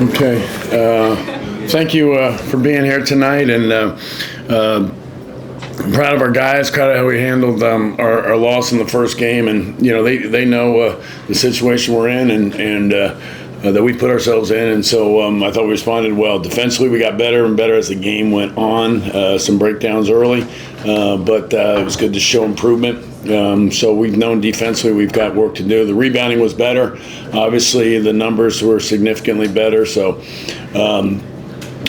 Okay. Thank you for being here tonight, and I'm proud of our guys, proud of how we handled our loss in the first game, and they know the situation we're in, and that we put ourselves in, and so I thought we responded well. Defensively, we got better and better as the game went on. Some breakdowns early, but it was good to show improvement. So we've known defensively we've got work to do. The rebounding was better. Obviously, the numbers were significantly better. So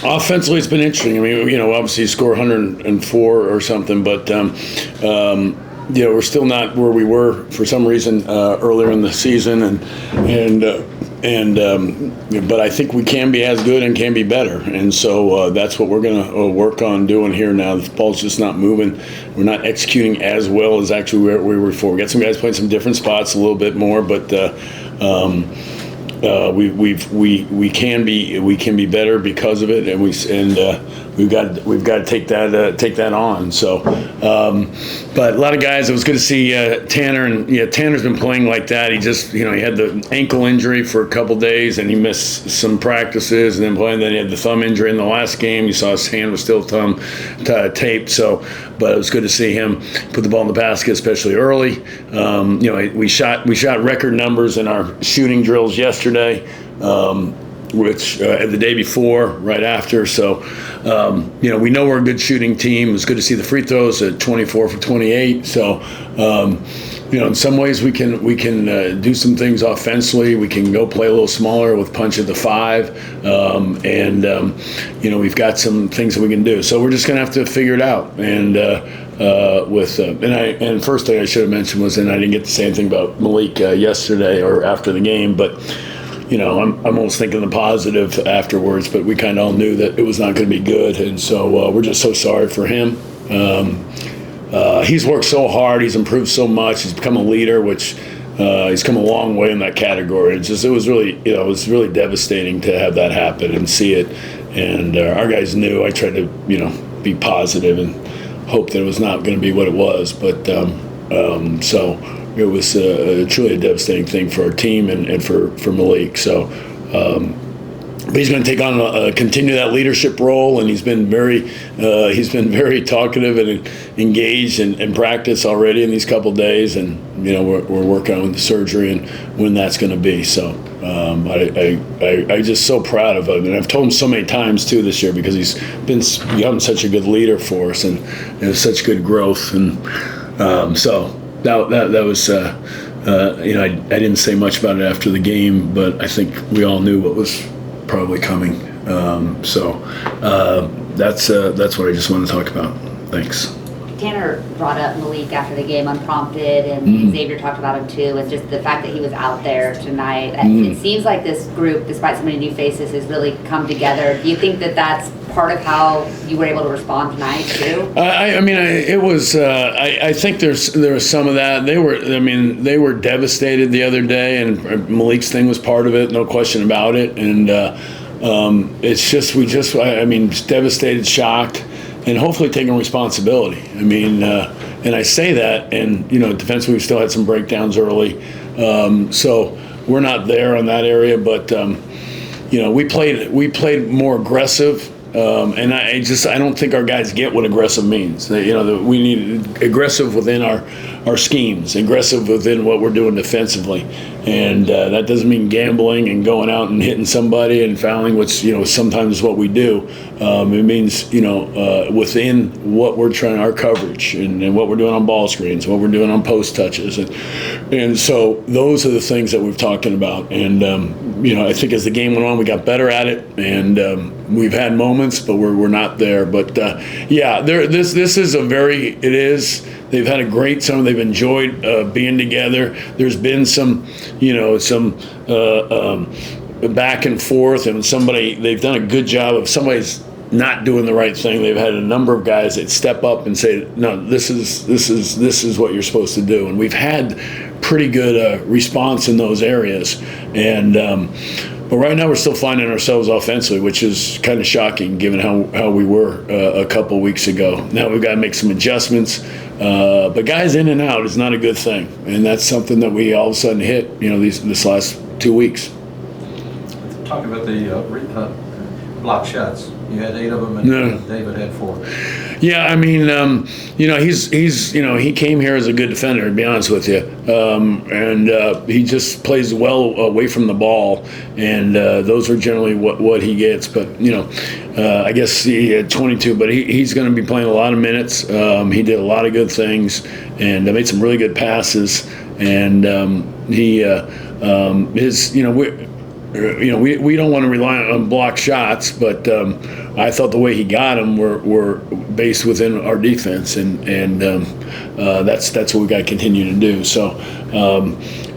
offensively, it's been interesting. I mean, obviously you score 104 or something, but we're still not where we were for some reason earlier in the season, but I think we can be as good and can be better, and so that's what we're going to work on doing here now. The ball's just not moving. We're not executing as well as actually we were before. We got some guys playing some different spots a little bit more, but we can be better because of it, and we've got to take that on. So, but a lot of guys. It was good to see Tanner, and Tanner's been playing like that. He just he had the ankle injury for a couple days, and he missed some practices, and then playing. Then he had the thumb injury in the last game. You saw his hand was still taped. So, but it was good to see him put the ball in the basket, especially early. We shot record numbers in our shooting drills yesterday. Which the day before, right after. So, we know we're a good shooting team. It was good to see the free throws at 24 for 28. So, in some ways we can do some things offensively. We can go play a little smaller with punch at the 5, and we've got some things that we can do. So we're just gonna have to figure it out. And first thing I should have mentioned was, and I didn't get to say anything about Malik yesterday or after the game, but. I'm almost thinking the positive afterwards, but we kind of all knew that it was not going to be good, and so we're just so sorry for him. He's worked so hard, he's improved so much, he's become a leader, which he's come a long way in that category. It was really devastating to have that happen and see it, and our guys knew. I tried to be positive and hope that it was not going to be what it was, but so. It was truly a devastating thing for our team and for Malik. So, but he's going to take on continue that leadership role, and he's been very talkative and engaged in practice already in these couple of days. And we're working on the surgery and when that's going to be. So, I'm just so proud of him, and I've told him so many times too this year because he's become such a good leader for us and such good growth, and so. That was, I didn't say much about it after the game, but I think we all knew what was probably coming. So that's what I just wanted to talk about. Thanks. Tanner brought up Malik after the game unprompted, and Xavier talked about him too, and just the fact that he was out there tonight. It seems like this group, despite so many new faces, has really come together. Do you think that that's part of how you were able to respond tonight too? I think there was some of that. They were devastated the other day, and Malik's thing was part of it, no question about it. And it's just devastated, shocked, and hopefully taking responsibility. And I say that, and defensively we still had some breakdowns early, so we're not there on that area. But we played more aggressive. And I don't think our guys get what aggressive means. We need aggressive within our schemes, aggressive within what we're doing defensively, and that doesn't mean gambling and going out and hitting somebody and fouling, which sometimes is what we do. It means within what we're trying, our coverage and what we're doing on ball screens, what we're doing on post touches, and so those are the things that we're talking about. And I think as the game went on, we got better at it, and we've had moments, but we're not there. But this is they've had a great summer. They've enjoyed being together. There's been some back and forth, and they've done a good job of somebody's not doing the right thing. They've had a number of guys that step up and say, no, this is what you're supposed to do, and we've had pretty good response in those areas. And but right now we're still finding ourselves offensively, which is kind of shocking given how we were a couple weeks ago. Now we've got to make some adjustments, but guys in and out is not a good thing, and that's something that we all of a sudden hit this last 2 weeks. Talk about the block shots. You had 8 of them, and David had 4. Yeah, I mean, he's he came here as a good defender, to be honest with you, and he just plays well away from the ball, and those are generally what he gets. But I guess he had 22, but he's going to be playing a lot of minutes. He did a lot of good things, and made some really good passes, and we don't want to rely on block shots, but I thought the way he got them were based within our defense, and that's what we got to continue to do. So,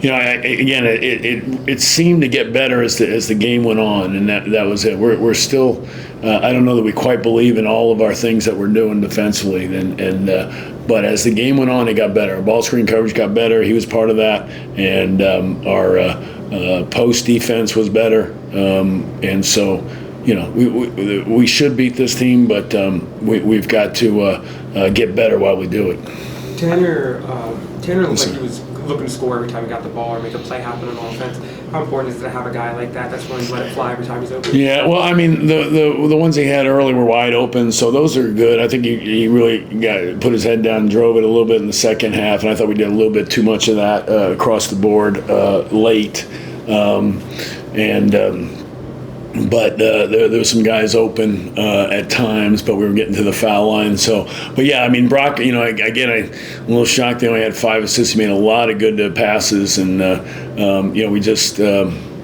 it seemed to get better as the game went on, and that was it. We're still, I don't know that we quite believe in all of our things that we're doing defensively, but as the game went on, it got better. Our ball screen coverage got better. He was part of that, and our post defense was better, and so we should beat this team, but we've got to get better while we do it. Tanner looked like he was looking to score every time he got the ball or make a play happen on offense. How important is it to have a guy like that that's willing to let it fly every time he's open? Yeah, well, I mean, the ones he had early were wide open, so those are good. I think he really put his head down and drove it a little bit in the second half, and I thought we did a little bit too much of that across the board late. But there were some guys open at times, but we were getting to the foul line. So, but yeah, I mean, Brock, I'm a little shocked they only had 5 assists. He made a lot of good passes, and we just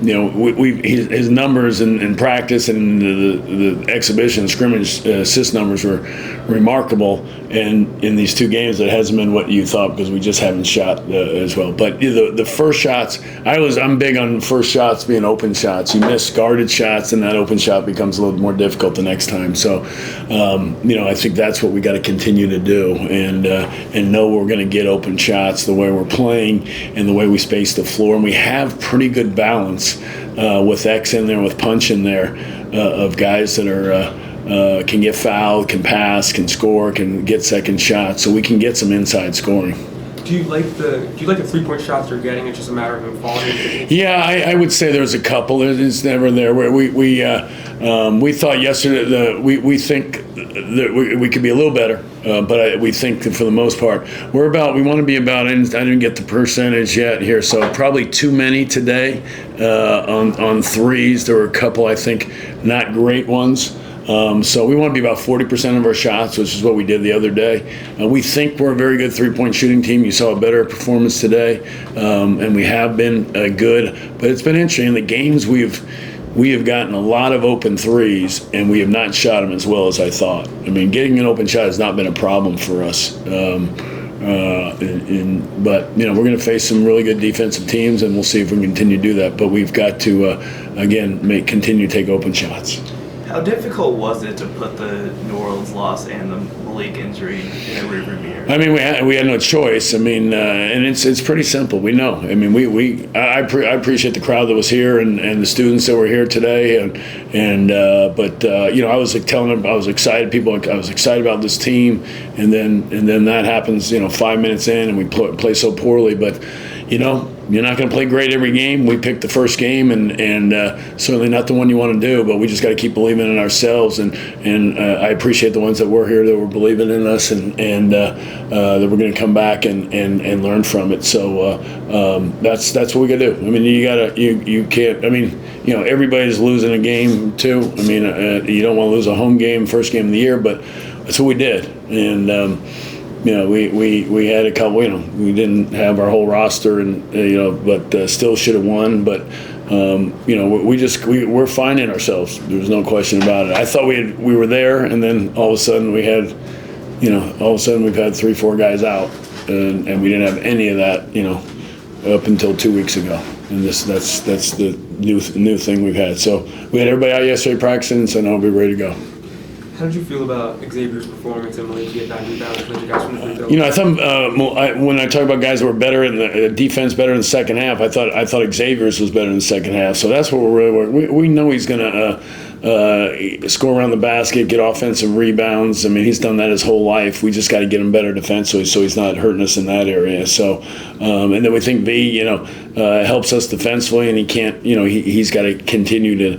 his numbers in practice and the exhibition scrimmage assist numbers were remarkable, and in these 2 games it hasn't been what you thought because we just haven't shot as well. But the first shots, I'm big on first shots being open shots. You miss guarded shots and that open shot becomes a little more difficult the next time. So I think that's what we got to continue to do, and know we're going to get open shots the way we're playing and the way we space the floor, and we have pretty good balance with X in there, with Punch in there, of guys that are can get fouled, can pass, can score, can get second shots, so we can get some inside scoring. Do you like the 3-point shots you're getting? It's just a matter of them falling. Yeah, I would say there's a couple. It's never there. Where we thought yesterday we think that we could be a little better, but we think that for the most part we want to be about. I didn't get the percentage yet here, so probably too many today on threes. There were a couple I think not great ones. So we want to be about 40% of our shots, which is what we did the other day. We think we're a very good 3-point shooting team. You saw a better performance today, and we have been good. But it's been interesting. In the games we have gotten a lot of open threes, and we have not shot them as well as I thought. I mean, getting an open shot has not been a problem for us. But we're going to face some really good defensive teams, and we'll see if we can continue to do that. But we've got to continue to take open shots. How difficult was it to put the New Orleans loss and the Malik injury in a rearview mirror? I mean, we had no choice. I mean, and it's pretty simple. We know. I mean, I appreciate the crowd that was here and the students that were here today. But I was like telling them I was excited. I was excited about this team, and then that happens. 5 minutes in, and we play so poorly. But you're not going to play great every game. We picked the first game, and certainly not the one you want to do. But we just got to keep believing in ourselves. And I appreciate the ones that were here that were believing in us, and that we're going to come back and learn from it. So that's what we got to do. I mean, you can't. I mean, everybody's losing a game too. I mean, you don't want to lose a home game, first game of the year, but that's what we did. And we had a couple. We didn't have our whole roster, and but still should have won. But we're finding ourselves. There's no question about it. I thought we were there, and then all of a sudden we've had 3-4 guys out, and we didn't have any of that. Up until 2 weeks ago, and that's the new thing we've had. So we had everybody out yesterday practicing, so now we'll be ready to go. How did you feel about Xavier's performance and Malik get 9 rebounds? Led you guys from the free throw? I thought when I talk about guys that were better in the defense, better in the second half, I thought Xavier's was better in the second half. So that's what we're really working. We know he's going to score around the basket, get offensive rebounds. I mean, he's done that his whole life. We just got to get him better defensively so he's not hurting us in that area. So, and then we think V, helps us defensively, and he can't, he's got to continue to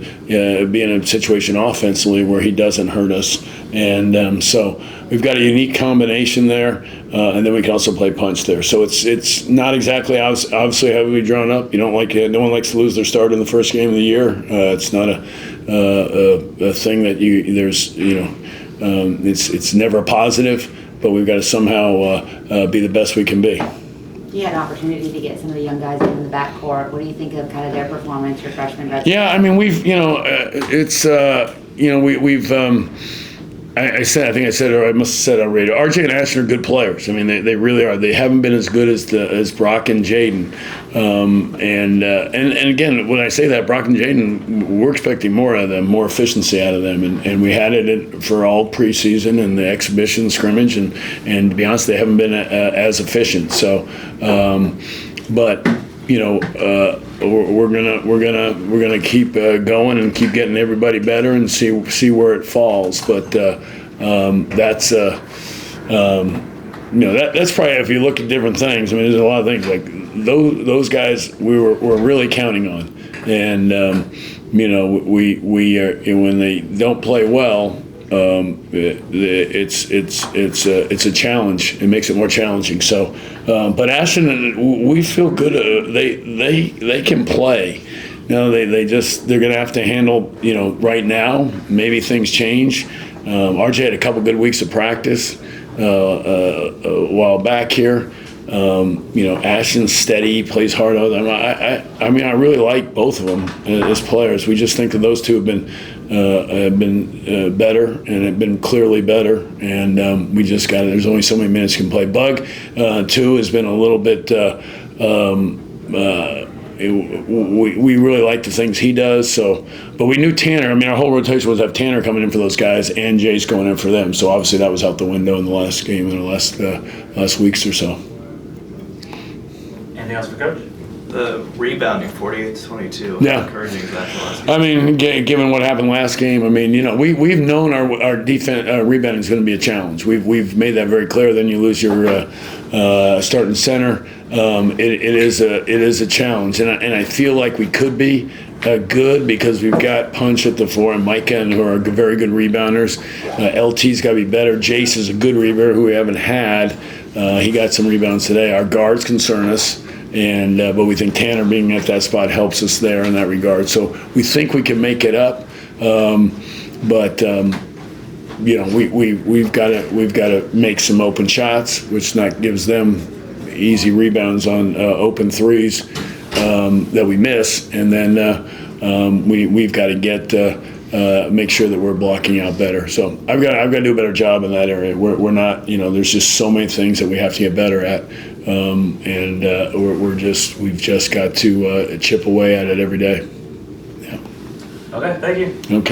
be in a situation offensively where he doesn't hurt us. And so we've got a unique combination there, and then we can also play punch there. So it's not exactly obviously heavily drawn up. No one likes to lose their start in the first game of the year. It's not a thing that it's never a positive, but we've got to somehow be the best we can be. You had an opportunity to get some of the young guys in the backcourt. What do you think of kind of their performance, your freshman guys? Yeah, I mean, we've I think I said it, or I must have said it on radio. RJ and Ashton are good players. I mean, they really are. They haven't been as good as Brock and Jaden. And again, when I say that, Brock and Jaden, we're expecting more out of them, more efficiency out of them. And we had it for all preseason and the exhibition scrimmage. And to be honest, they haven't been as efficient. So, but we're gonna keep going and keep getting everybody better and see where it falls. But that's probably, if you look at different things. I mean, there's a lot of things like those guys we're really counting on, and we are, when they don't play well. It's a challenge. It makes it more challenging. So, but Ashton, we feel good. They can play. They're going to have to handle. Right now, maybe things change. RJ had a couple good weeks of practice a while back here. Ashton's steady, plays hard. I really like both of them as players. We just think that those two have been better and have been clearly better. And we just got. There's only so many minutes you can play. Bug, too, has been a little bit. We really like the things he does. So, but we knew Tanner. I mean, our whole rotation was to have Tanner coming in for those guys and Jace going in for them. So obviously that was out the window in the last game, in the last weeks or so. Anything else for Coach? The rebounding, 48-22. Yeah. How encouraging is that for last game? I mean, given what happened last game, I mean, we've known our defense rebounding is going to be a challenge. We've made that very clear. Then you lose your starting center. It is a challenge, and I feel like we could be good because we've got Punch at the four and Micah, who are very good rebounders. LT's got to be better. Jace is a good rebounder who we haven't had. He got some rebounds today. Our guards concern us. But we think Tanner being at that spot helps us there in that regard. So we think we can make it up, we've got to make some open shots, which gives them easy rebounds on open threes that we miss, and then we've got to make sure that we're blocking out better. So I've got to do a better job in that area. We're not, there's just so many things that we have to get better at. We've just got to chip away at it every day. Yeah. Okay, thank you. Okay.